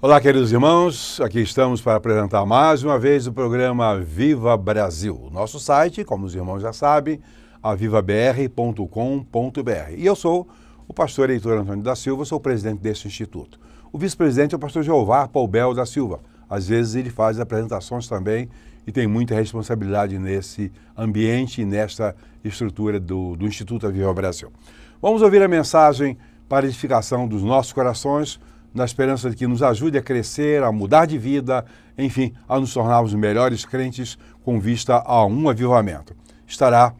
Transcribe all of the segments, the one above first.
Olá, queridos irmãos, aqui estamos para apresentar mais uma vez o programa Viva Brasil. Nosso site, como os irmãos já sabem, avivabr.com.br. E eu sou o pastor Heitor Antônio da Silva, sou o presidente deste instituto. O vice-presidente é o pastor Jeová Paubel da Silva. Às vezes ele faz apresentações também e tem muita responsabilidade nesse ambiente e nesta estrutura do Instituto Viva Brasil. Vamos ouvir a mensagem para a edificação dos nossos corações, na esperança de que nos ajude a crescer, a mudar de vida, enfim, a nos tornarmos melhores crentes com vista a um avivamento. Estará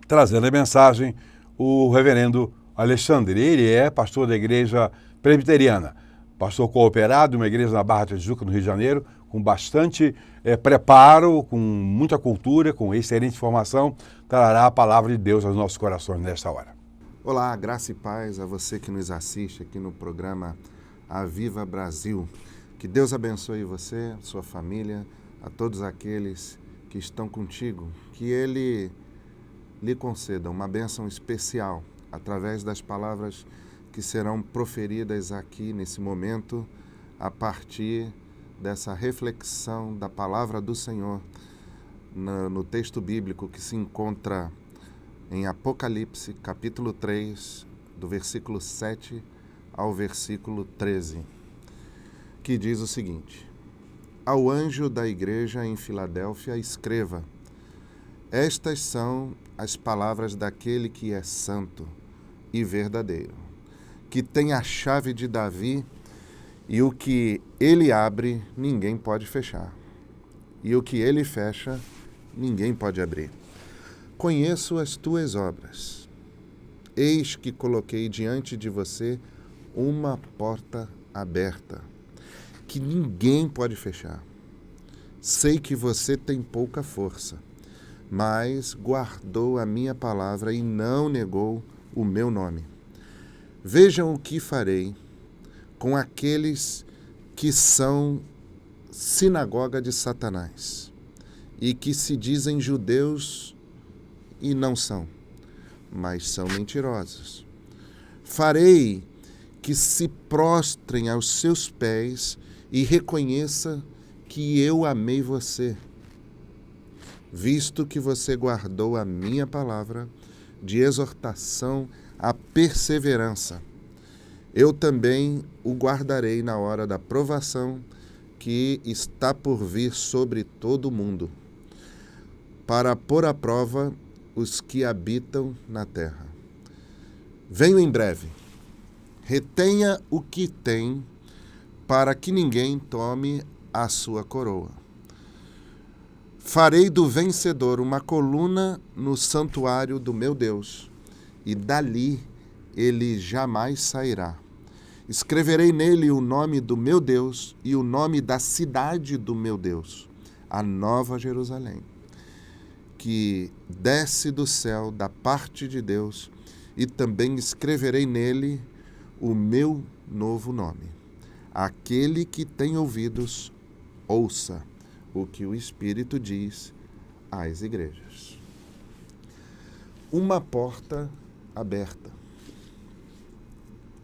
trazendo a mensagem o reverendo Alexandre. Ele é pastor da igreja presbiteriana, pastor cooperado, uma igreja na Barra da Tijuca, no Rio de Janeiro, com bastante preparo, com muita cultura, com excelente formação, trará a palavra de Deus aos nossos corações nesta hora. Olá, graça e paz a você que nos assiste aqui no programa Viva Brasil. Que Deus abençoe você, sua família, a todos aqueles que estão contigo. Que Ele lhe conceda uma bênção especial através das palavras que serão proferidas aqui nesse momento, a partir dessa reflexão da palavra do Senhor no texto bíblico que se encontra em Apocalipse, capítulo 3, do versículo 7 ao versículo 13, que diz o seguinte: Ao anjo da igreja em Filadélfia escreva: Estas são as palavras daquele que é santo e verdadeiro, que tem a chave de Davi, e o que ele abre, ninguém pode fechar, e o que ele fecha, ninguém pode abrir. Conheço as tuas obras. Eis que coloquei diante de você uma porta aberta, que ninguém pode fechar. Sei que você tem pouca força, mas guardou a minha palavra e não negou o meu nome. Vejam o que farei com aqueles que são sinagoga de Satanás e que se dizem judeus e não são, mas são mentirosos. Farei que se prostrem aos seus pés e reconheça que eu amei você, visto que você guardou a minha palavra de exortação à perseverança. Eu também o guardarei na hora da provação que está por vir sobre todo o mundo, para pôr à prova os que habitam na terra. Venho em breve. Retenha o que tem, para que ninguém tome a sua coroa. Farei do vencedor uma coluna no santuário do meu Deus, e dali ele jamais sairá. Escreverei nele o nome do meu Deus e o nome da cidade do meu Deus, a Nova Jerusalém, que desce do céu da parte de Deus, e também escreverei nele o meu novo nome. Aquele que tem ouvidos, ouça o que o Espírito diz às igrejas. Uma porta aberta.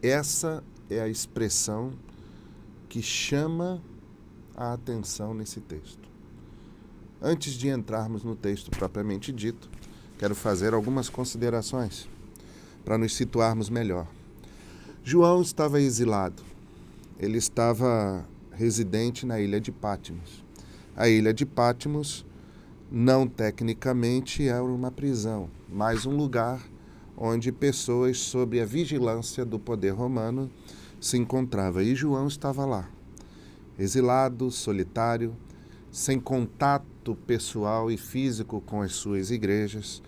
Essa é a expressão que chama a atenção nesse texto. Antes de entrarmos no texto propriamente dito, quero fazer algumas considerações para nos situarmos melhor. João estava exilado. Ele estava residente na ilha de Patmos. A ilha de Patmos não tecnicamente era uma prisão, mas um lugar onde pessoas sob a vigilância do poder romano se encontravam. E João estava lá, exilado, solitário, sem contato pessoal e físico com as suas igrejas,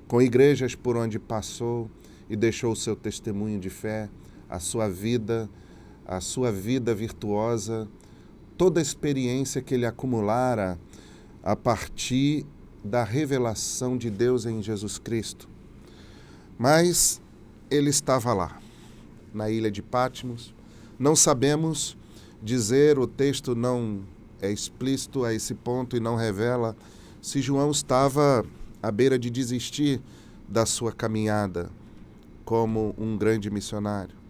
com igrejas por onde passou e deixou o seu testemunho de fé, a sua vida virtuosa, toda a experiência que ele acumulara a partir da revelação de Deus em Jesus Cristo. Mas ele estava lá, na ilha de Patmos. Não sabemos dizer, o texto não é explícito a esse ponto e não revela se João estava à beira de desistir da sua caminhada como um grande missionário.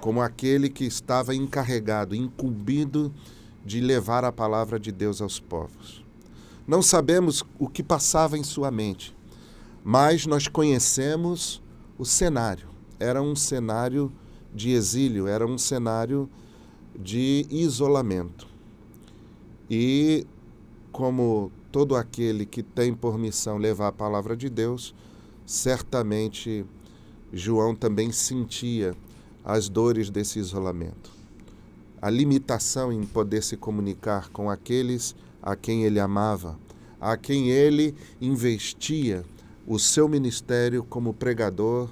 como aquele que estava encarregado, incumbido de levar a palavra de Deus aos povos. Não sabemos o que passava em sua mente, mas nós conhecemos o cenário. Era um cenário de exílio, era um cenário de isolamento. E como todo aquele que tem por missão levar a palavra de Deus, certamente João também sentia as dores desse isolamento. A limitação em poder se comunicar com aqueles a quem ele amava, a quem ele investia o seu ministério como pregador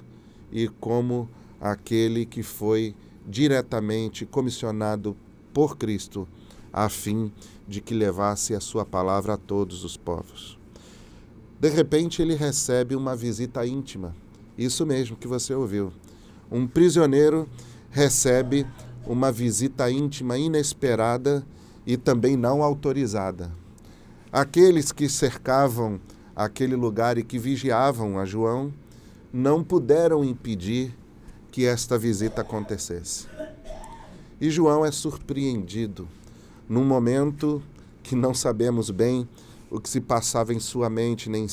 e como aquele que foi diretamente comissionado por Cristo a fim de que levasse a sua palavra a todos os povos. De repente ele recebe uma visita íntima, isso mesmo que você ouviu. Um prisioneiro recebe uma visita íntima inesperada e também não autorizada. Aqueles que cercavam aquele lugar e que vigiavam a João não puderam impedir que esta visita acontecesse. E João é surpreendido num momento que não sabemos bem o que se passava em sua mente nem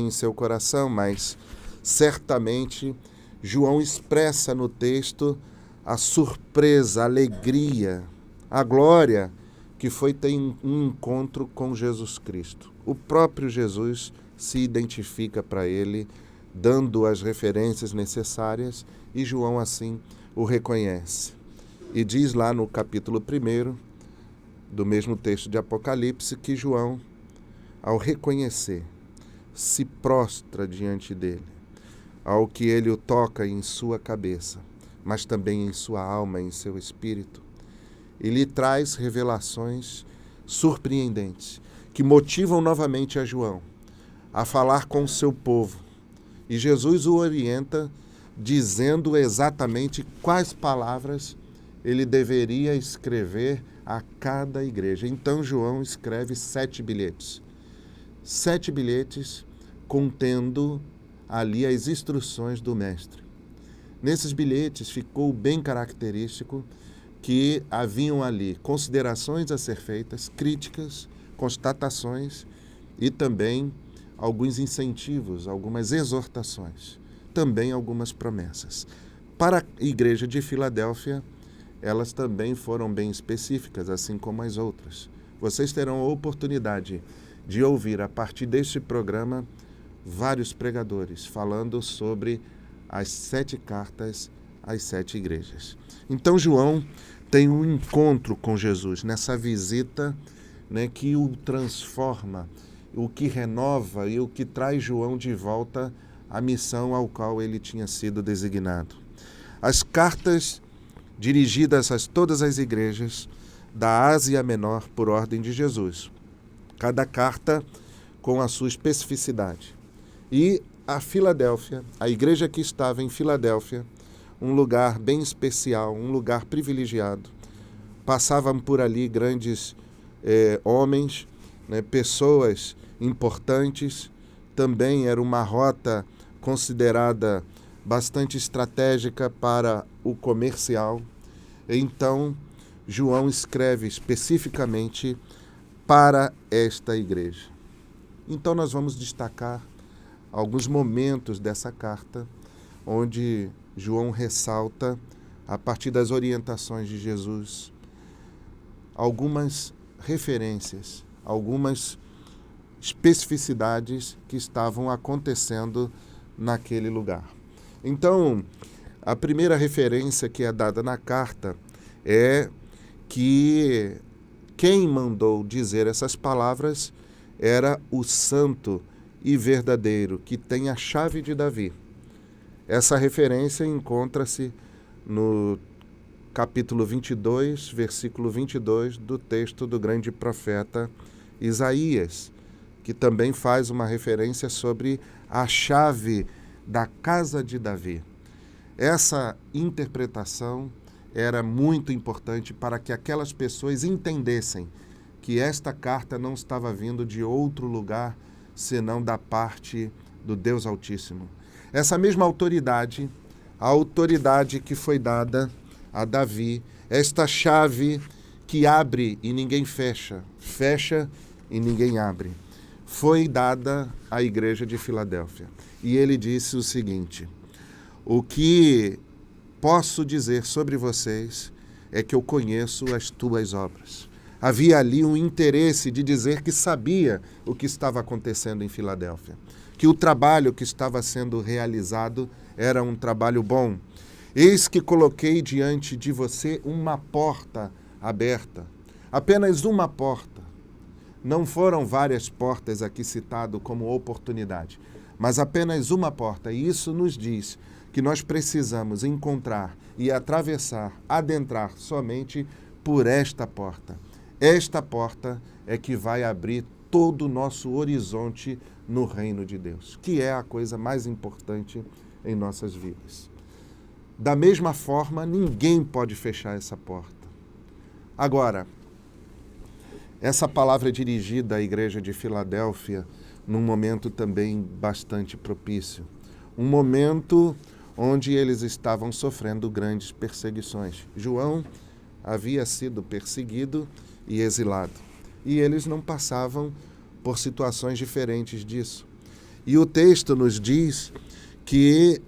em seu coração, mas certamente João expressa no texto a surpresa, a alegria, a glória que foi ter um encontro com Jesus Cristo. O próprio Jesus se identifica para ele, dando as referências necessárias, e João assim o reconhece. E diz lá no capítulo 1 do mesmo texto de Apocalipse que João, ao reconhecer, se prostra diante dele, ao que ele o toca em sua cabeça, mas também em sua alma, em seu espírito, e lhe traz revelações surpreendentes, que motivam novamente a João a falar com o seu povo. E Jesus o orienta, dizendo exatamente quais palavras ele deveria escrever a cada igreja. Então João escreve 7 bilhetes. 7 bilhetes contendo ali as instruções do mestre. Nesses bilhetes ficou bem característico que haviam ali considerações a ser feitas, críticas, constatações e também alguns incentivos, algumas exortações, também algumas promessas. Para a igreja de Filadélfia, elas também foram bem específicas, assim como as outras. Vocês terão a oportunidade de ouvir, a partir deste programa, vários pregadores falando sobre as 7 cartas às 7 igrejas. Então, João tem um encontro com Jesus, nessa visita, né, que o transforma, o que renova e o que traz João de volta à missão ao qual ele tinha sido designado. As cartas dirigidas a todas as igrejas da Ásia Menor por ordem de Jesus. Cada carta com a sua especificidade. E a Filadélfia, a igreja que estava em Filadélfia, um lugar bem especial, um lugar privilegiado. Passavam por ali grandes homens, né, pessoas importantes. Também era uma rota considerada bastante estratégica para o comercial. Então, João escreve especificamente para esta igreja. Então, nós vamos destacar alguns momentos dessa carta, onde João ressalta, a partir das orientações de Jesus, algumas referências, algumas especificidades que estavam acontecendo naquele lugar. Então, a primeira referência que é dada na carta é que quem mandou dizer essas palavras era o santo e verdadeiro, que tem a chave de Davi. Essa referência encontra-se no capítulo 22, versículo 22 do texto do grande profeta Isaías, que também faz uma referência sobre a chave da casa de Davi. Essa interpretação era muito importante para que aquelas pessoas entendessem que esta carta não estava vindo de outro lugar senão da parte do Deus Altíssimo. Essa mesma autoridade, a autoridade que foi dada a Davi, esta chave que abre e ninguém fecha, fecha e ninguém abre, foi dada à igreja de Filadélfia. E ele disse o seguinte: o que posso dizer sobre vocês é que eu conheço as tuas obras. Havia ali um interesse de dizer que sabia o que estava acontecendo em Filadélfia, que o trabalho que estava sendo realizado era um trabalho bom. Eis que coloquei diante de você uma porta aberta, apenas uma porta. Não foram várias portas aqui citado como oportunidade, mas apenas uma porta. E isso nos diz que nós precisamos encontrar e atravessar, adentrar somente por esta porta. Esta porta é que vai abrir todo o nosso horizonte no reino de Deus, que é a coisa mais importante em nossas vidas. Da mesma forma, ninguém pode fechar essa porta. Agora, essa palavra é dirigida à igreja de Filadélfia num momento também bastante propício. Um momento onde eles estavam sofrendo grandes perseguições. João havia sido perseguido e exilado. E eles não passavam por situações diferentes disso. E o texto nos diz que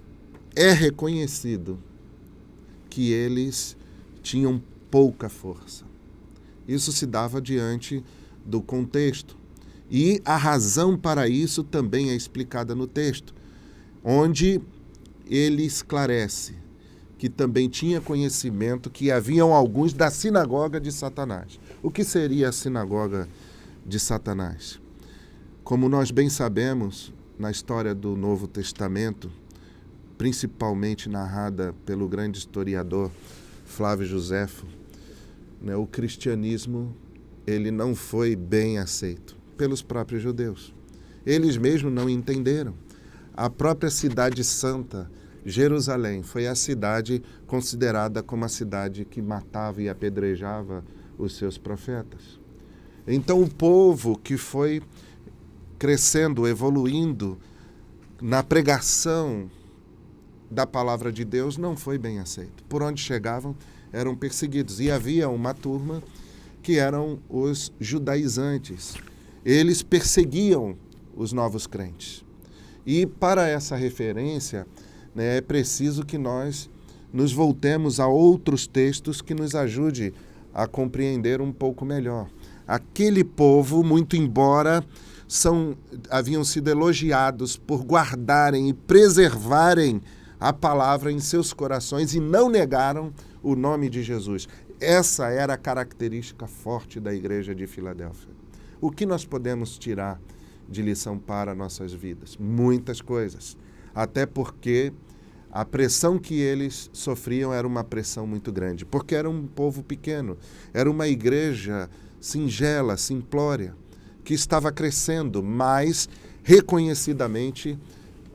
é reconhecido que eles tinham pouca força. Isso se dava diante do contexto. E a razão para isso também é explicada no texto, onde ele esclarece que também tinha conhecimento que haviam alguns da sinagoga de Satanás. O que seria a sinagoga de Satanás? Como nós bem sabemos, na história do Novo Testamento, principalmente narrada pelo grande historiador Flávio Joséfo, o cristianismo ele não foi bem aceito pelos próprios judeus. Eles mesmos não entenderam. A própria cidade santa, Jerusalém, foi a cidade considerada como a cidade que matava e apedrejava os seus profetas. Então o povo que foi crescendo, evoluindo na pregação da palavra de Deus não foi bem aceito. Por onde chegavam, eram perseguidos. E havia uma turma que eram os judaizantes. Eles perseguiam os novos crentes. E para essa referência, é preciso que nós nos voltemos a outros textos que nos ajude a compreender um pouco melhor. Aquele povo, muito embora haviam sido elogiados por guardarem e preservarem a palavra em seus corações e não negaram o nome de Jesus. Essa era a característica forte da igreja de Filadélfia. O que nós podemos tirar de lição para nossas vidas? Muitas coisas. Até porque a pressão que eles sofriam era uma pressão muito grande, porque era um povo pequeno, era uma igreja singela, simplória, que estava crescendo, mas reconhecidamente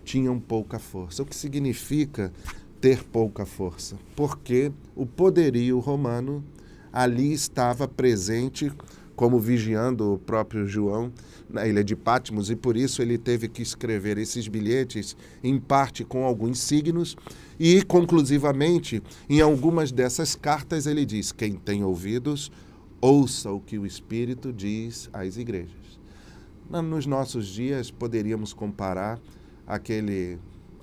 tinham pouca força. O que significa ter pouca força? Porque o poderio romano ali estava presente, como vigiando o próprio João na ilha de Patmos, e por isso ele teve que escrever esses bilhetes, em parte com alguns signos, e conclusivamente, em algumas dessas cartas ele diz: quem tem ouvidos, ouça o que o Espírito diz às igrejas. Nos nossos dias, poderíamos comparar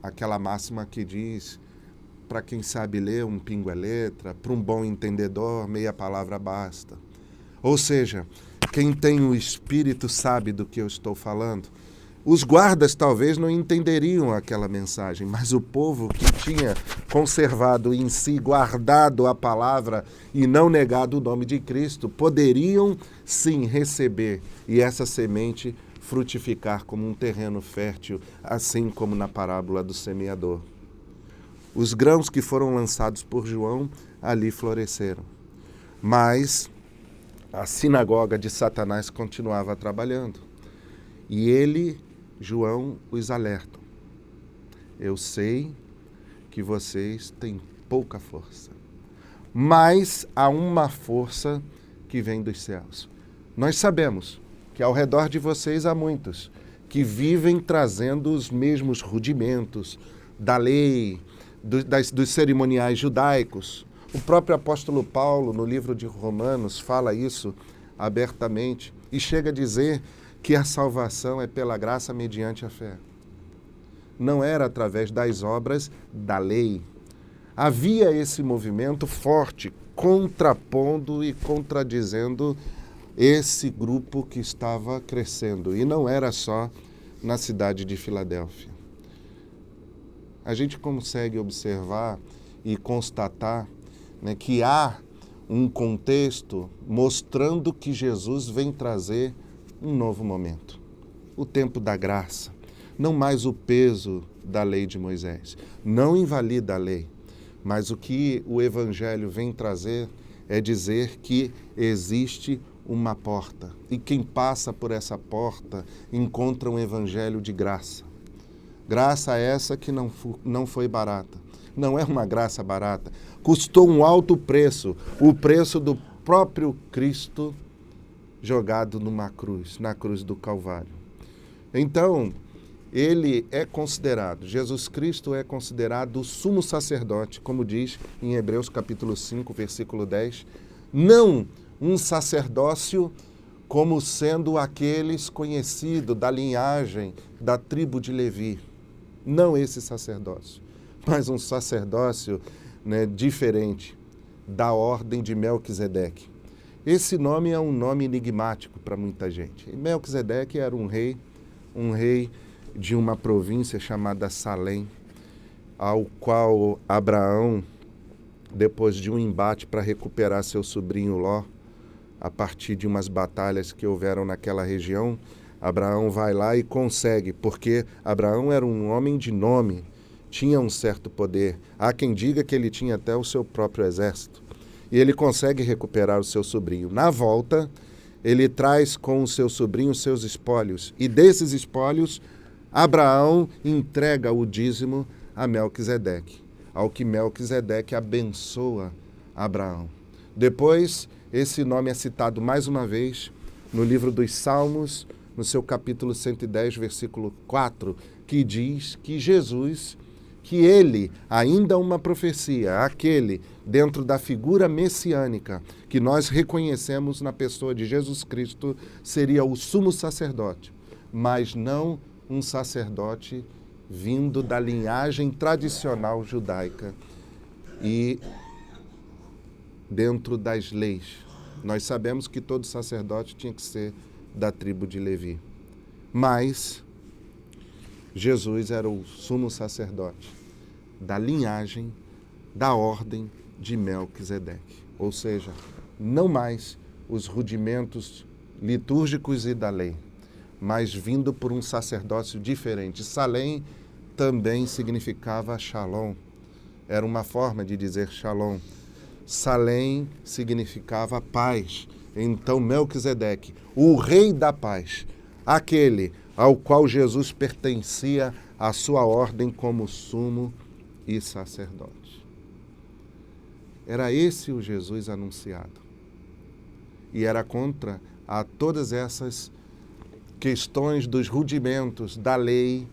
aquela máxima que diz: para quem sabe ler, um pingo é letra, para um bom entendedor, meia palavra basta. Ou seja, quem tem o Espírito sabe do que eu estou falando. Os guardas talvez não entenderiam aquela mensagem, mas o povo que tinha conservado em si, guardado a palavra e não negado o nome de Cristo, poderiam sim receber e essa semente frutificar como um terreno fértil, assim como na parábola do semeador. Os grãos que foram lançados por João ali floresceram. Mas a sinagoga de Satanás continuava trabalhando. E ele, João, os alerta: eu sei que vocês têm pouca força, mas há uma força que vem dos céus. Nós sabemos que ao redor de vocês há muitos que vivem trazendo os mesmos rudimentos da lei, dos cerimoniais judaicos, O próprio apóstolo Paulo, no livro de Romanos, fala isso abertamente e chega a dizer que a salvação é pela graça mediante a fé. Não era através das obras da lei. Havia esse movimento forte, contrapondo e contradizendo esse grupo que estava crescendo. E não era só na cidade de Filadélfia. A gente consegue observar e constatar, né, que há um contexto mostrando que Jesus vem trazer um novo momento. O tempo da graça. Não mais o peso da lei de Moisés. Não invalida a lei. Mas o que o Evangelho vem trazer é dizer que existe uma porta. E quem passa por essa porta encontra um Evangelho de graça. Graça essa que não foi barata. Não é uma graça barata. Custou um alto preço. O preço do próprio Cristo jogado numa cruz, na cruz do Calvário. Então, ele é considerado, Jesus Cristo é considerado o sumo sacerdote, como diz em Hebreus capítulo 5, versículo 10, não um sacerdócio como sendo aqueles conhecidos da linhagem da tribo de Levi. Não esse sacerdócio, mas um sacerdócio, né, diferente, da ordem de Melquisedeque. Esse nome é um nome enigmático para muita gente. Melquisedeque era um rei de uma província chamada Salém, ao qual Abraão, depois de um embate para recuperar seu sobrinho Ló, a partir de umas batalhas que houveram naquela região, Abraão vai lá e consegue, porque Abraão era um homem de nome, tinha um certo poder. Há quem diga que ele tinha até o seu próprio exército. E ele consegue recuperar o seu sobrinho. Na volta, ele traz com o seu sobrinho os seus espólios. E desses espólios, Abraão entrega o dízimo a Melquisedeque, ao que Melquisedeque abençoa Abraão. Depois, esse nome é citado mais uma vez no livro dos Salmos, no seu capítulo 110, versículo 4, que diz que Jesus, que ele, ainda uma profecia, aquele dentro da figura messiânica que nós reconhecemos na pessoa de Jesus Cristo, seria o sumo sacerdote, mas não um sacerdote vindo da linhagem tradicional judaica e dentro das leis. Nós sabemos que todo sacerdote tinha que ser da tribo de Levi, mas Jesus era o sumo sacerdote da linhagem, da ordem de Melquisedeque. Ou seja, não mais os rudimentos litúrgicos e da lei, mas vindo por um sacerdócio diferente. Salém também significava shalom. Era uma forma de dizer shalom. Salém significava paz. Então Melquisedeque, o rei da paz, aquele ao qual Jesus pertencia à sua ordem como sumo e sacerdote. Era esse o Jesus anunciado. E era contra a todas essas questões dos rudimentos da lei,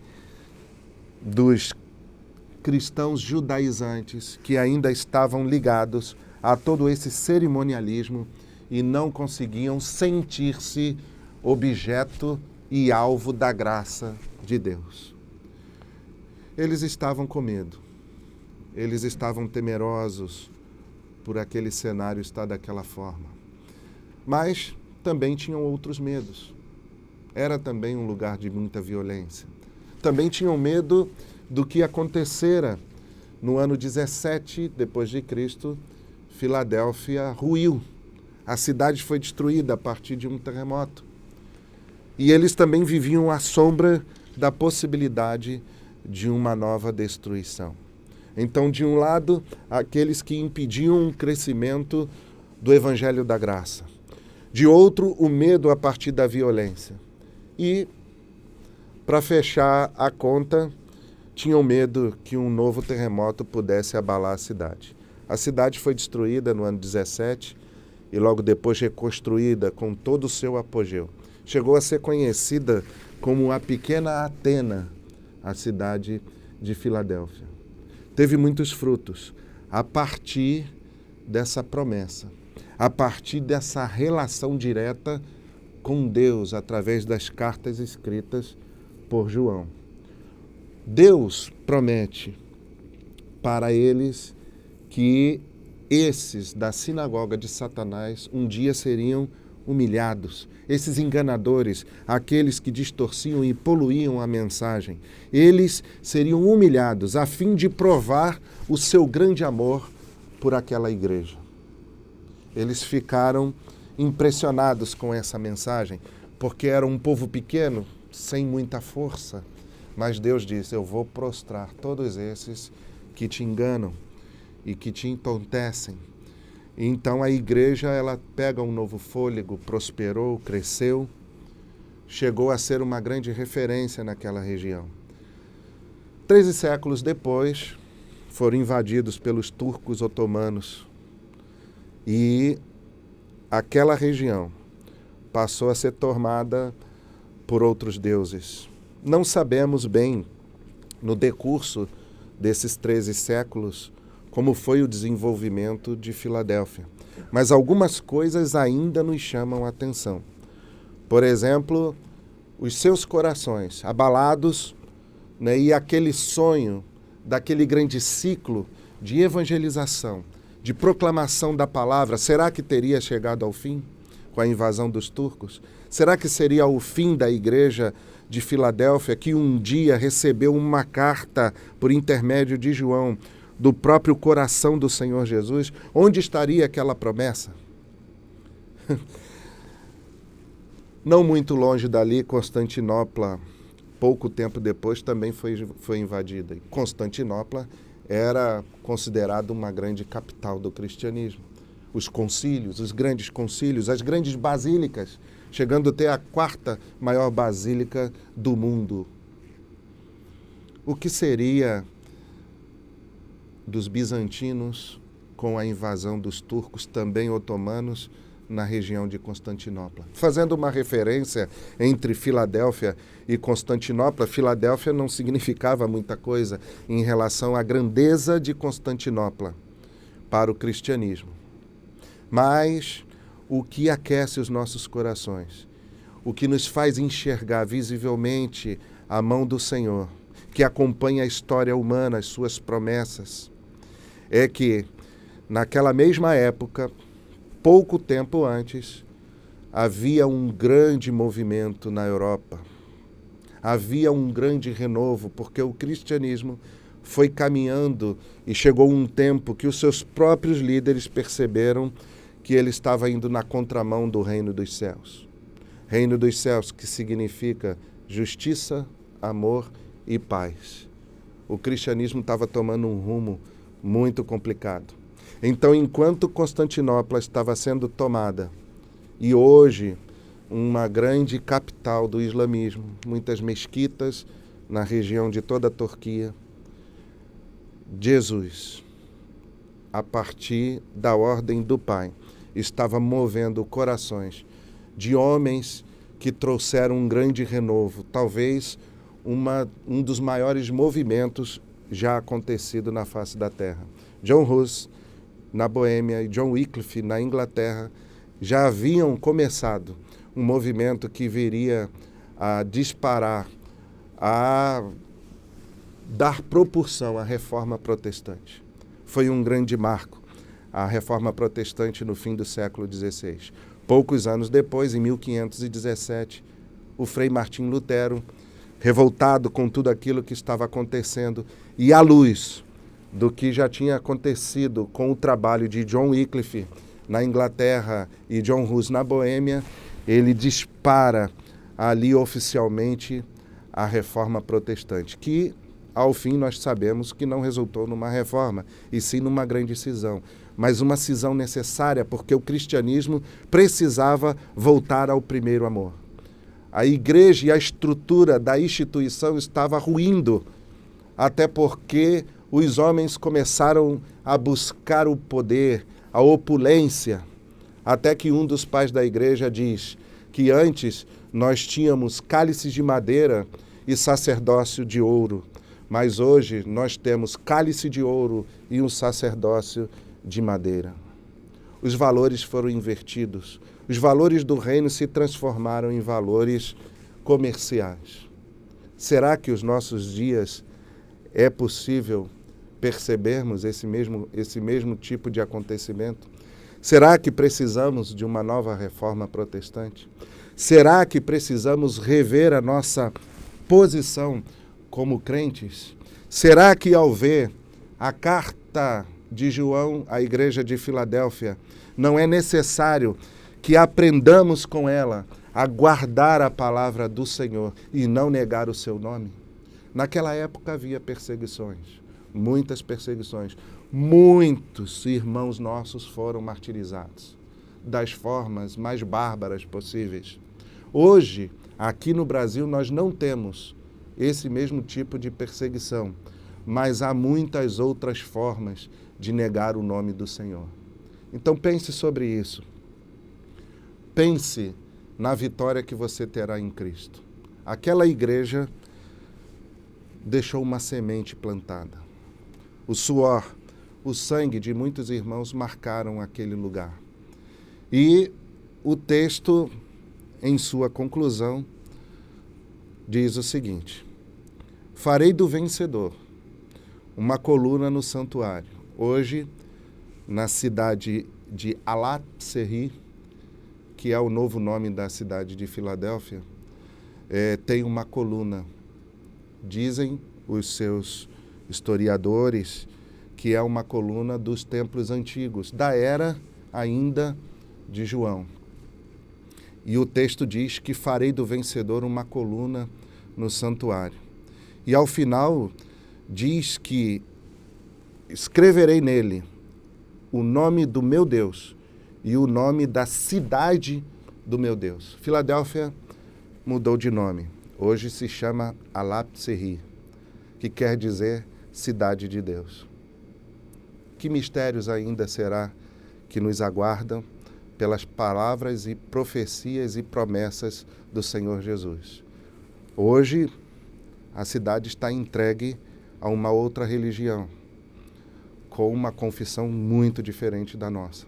dos cristãos judaizantes que ainda estavam ligados a todo esse cerimonialismo e não conseguiam sentir-se objeto e alvo da graça de Deus. Eles estavam com medo. Eles estavam temerosos por aquele cenário estar daquela forma. Mas também tinham outros medos. Era também um lugar de muita violência. Também tinham medo do que acontecera no ano 17 depois de Cristo. Filadélfia ruiu. A cidade foi destruída a partir de um terremoto. E eles também viviam à sombra da possibilidade de uma nova destruição. Então, de um lado, aqueles que impediam o crescimento do Evangelho da Graça. De outro, o medo a partir da violência. E, para fechar a conta, tinham medo que um novo terremoto pudesse abalar a cidade. A cidade foi destruída no ano 17 e logo depois reconstruída com todo o seu apogeu. Chegou a ser conhecida como a pequena Atena, a cidade de Filadélfia. Teve muitos frutos a partir dessa promessa, a partir dessa relação direta com Deus, através das cartas escritas por João. Deus promete para eles que esses da sinagoga de Satanás um dia seriam humilhados. Esses enganadores, aqueles que distorciam e poluíam a mensagem, eles seriam humilhados a fim de provar o seu grande amor por aquela igreja. Eles ficaram impressionados com essa mensagem, porque era um povo pequeno, sem muita força. Mas Deus disse: eu vou prostrar todos esses que te enganam e que te entontecem. Então a igreja, ela pega um novo fôlego, prosperou, cresceu, chegou a ser uma grande referência naquela região. 13 séculos depois, foram invadidos pelos turcos otomanos e aquela região passou a ser tomada por outros deuses. Não sabemos bem, no decurso desses 13 séculos, como foi o desenvolvimento de Filadélfia. Mas algumas coisas ainda nos chamam a atenção. Por exemplo, os seus corações abalados, né, e aquele sonho daquele grande ciclo de evangelização, de proclamação da palavra, será que teria chegado ao fim com a invasão dos turcos? Será que seria o fim da igreja de Filadélfia, que um dia recebeu uma carta por intermédio de João, do próprio coração do Senhor Jesus? Onde estaria aquela promessa? Não muito longe dali, Constantinopla, pouco tempo depois, também foi invadida. Constantinopla era considerada uma grande capital do cristianismo. Os concílios, os grandes concílios, as grandes basílicas, chegando a ter a 4ª maior basílica do mundo. O que seria dos bizantinos com a invasão dos turcos, também otomanos, na região de Constantinopla? Fazendo uma referência entre Filadélfia e Constantinopla, Filadélfia não significava muita coisa em relação à grandeza de Constantinopla para o cristianismo. Mas o que aquece os nossos corações, o que nos faz enxergar visivelmente a mão do Senhor, que acompanha a história humana, as suas promessas, é que naquela mesma época, pouco tempo antes, havia um grande movimento na Europa. Havia um grande renovo, porque o cristianismo foi caminhando e chegou um tempo que os seus próprios líderes perceberam que ele estava indo na contramão do reino dos céus. Reino dos céus, que significa justiça, amor e paz. O cristianismo estava tomando um rumo muito complicado. Então, enquanto Constantinopla estava sendo tomada, e hoje uma grande capital do islamismo, muitas mesquitas na região de toda a Turquia, Jesus, a partir da ordem do Pai, estava movendo corações de homens que trouxeram um grande renovo, talvez um dos maiores movimentos já acontecido na face da Terra. John Hus, na Boêmia, e John Wycliffe, na Inglaterra, já haviam começado um movimento que viria a disparar, a dar propulsão à Reforma Protestante. Foi um grande marco, a Reforma Protestante no fim do século XVI. Poucos anos depois, em 1517, o Frei Martim Lutero, revoltado com tudo aquilo que estava acontecendo e à luz do que já tinha acontecido com o trabalho de John Wycliffe na Inglaterra e John Hus na Boêmia, ele dispara ali oficialmente a Reforma Protestante, que ao fim nós sabemos que não resultou numa reforma, e sim numa grande cisão. Mas uma cisão necessária, porque o cristianismo precisava voltar ao primeiro amor. A igreja e a estrutura da instituição estava ruindo, até porque os homens começaram a buscar o poder, a opulência, até que um dos pais da igreja diz que antes nós tínhamos cálices de madeira e sacerdócio de ouro, mas hoje nós temos cálice de ouro e um sacerdócio de madeira. os valores foram invertidos. Os valores do reino se transformaram em valores comerciais. Será que os nossos dias é possível percebermos esse mesmo tipo de acontecimento? Será que precisamos de uma nova reforma protestante? Será que precisamos rever a nossa posição como crentes? Será que ao ver a carta de João à igreja de Filadélfia, não é necessário que aprendamos com ela a guardar a palavra do Senhor e não negar o seu nome? Naquela época havia perseguições, muitas perseguições. Muitos irmãos nossos foram martirizados das formas mais bárbaras possíveis. Hoje, aqui no Brasil, nós não temos esse mesmo tipo de perseguição, mas há muitas outras formas de negar o nome do Senhor. Então pense sobre isso. Pense na vitória que você terá em Cristo. Aquela igreja deixou uma semente plantada. O suor, o sangue de muitos irmãos marcaram aquele lugar. E o texto, em sua conclusão, diz o seguinte: farei do vencedor uma coluna no santuário. Hoje, na cidade de Alat-Serri, que é o novo nome da cidade de Filadélfia, tem uma coluna. Dizem os seus historiadores que é uma coluna dos templos antigos, da era ainda de João. E o texto diz que farei do vencedor uma coluna no santuário. E ao final diz que escreverei nele o nome do meu Deus e o nome da cidade do meu Deus. Filadélfia mudou de nome. Hoje se chama Alat-Serri, que quer dizer cidade de Deus. Que mistérios ainda será que nos aguardam pelas palavras e profecias e promessas do Senhor Jesus? Hoje, a cidade está entregue a uma outra religião, com uma confissão muito diferente da nossa.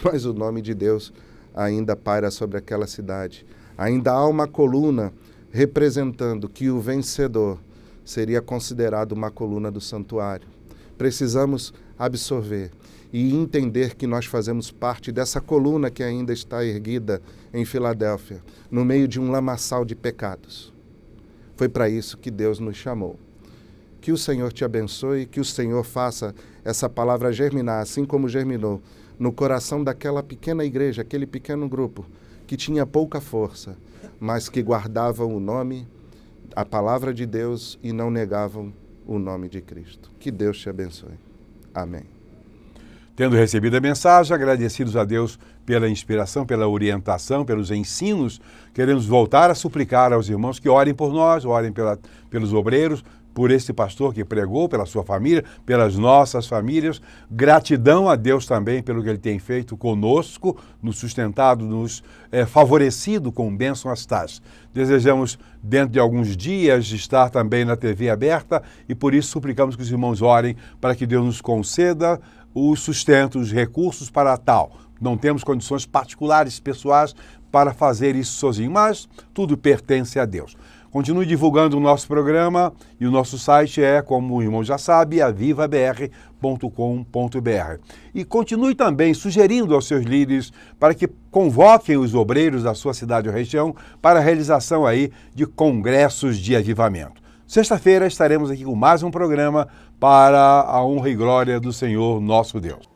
Mas o nome de Deus ainda paira sobre aquela cidade. Ainda há uma coluna representando que o vencedor seria considerado uma coluna do santuário. Precisamos absorver e entender que nós fazemos parte dessa coluna que ainda está erguida em Filadélfia, no meio de um lamaçal de pecados. Foi para isso que Deus nos chamou. Que o Senhor te abençoe, que o Senhor faça essa palavra germinar, assim como germinou no coração daquela pequena igreja, aquele pequeno grupo, que tinha pouca força, mas que guardavam o nome, a palavra de Deus e não negavam o nome de Cristo. Que Deus te abençoe. Amém. Tendo recebido a mensagem, agradecidos a Deus pela inspiração, pela orientação, pelos ensinos, queremos voltar a suplicar aos irmãos que orem por nós, orem pelos obreiros, por esse pastor que pregou, pela sua família, pelas nossas famílias. Gratidão a Deus também pelo que Ele tem feito conosco, nos sustentado, nos favorecido com bênçãos tais. Desejamos, dentro de alguns dias, estar também na TV aberta e por isso suplicamos que os irmãos orem para que Deus nos conceda o sustento, os recursos para tal. Não temos condições particulares, pessoais, para fazer isso sozinho, mas tudo pertence a Deus. Continue divulgando o nosso programa e o nosso site é, como o irmão já sabe, avivabr.com.br. E continue também sugerindo aos seus líderes para que convoquem os obreiros da sua cidade ou região para a realização aí de congressos de avivamento. Sexta-feira estaremos aqui com mais um programa para a honra e glória do Senhor nosso Deus.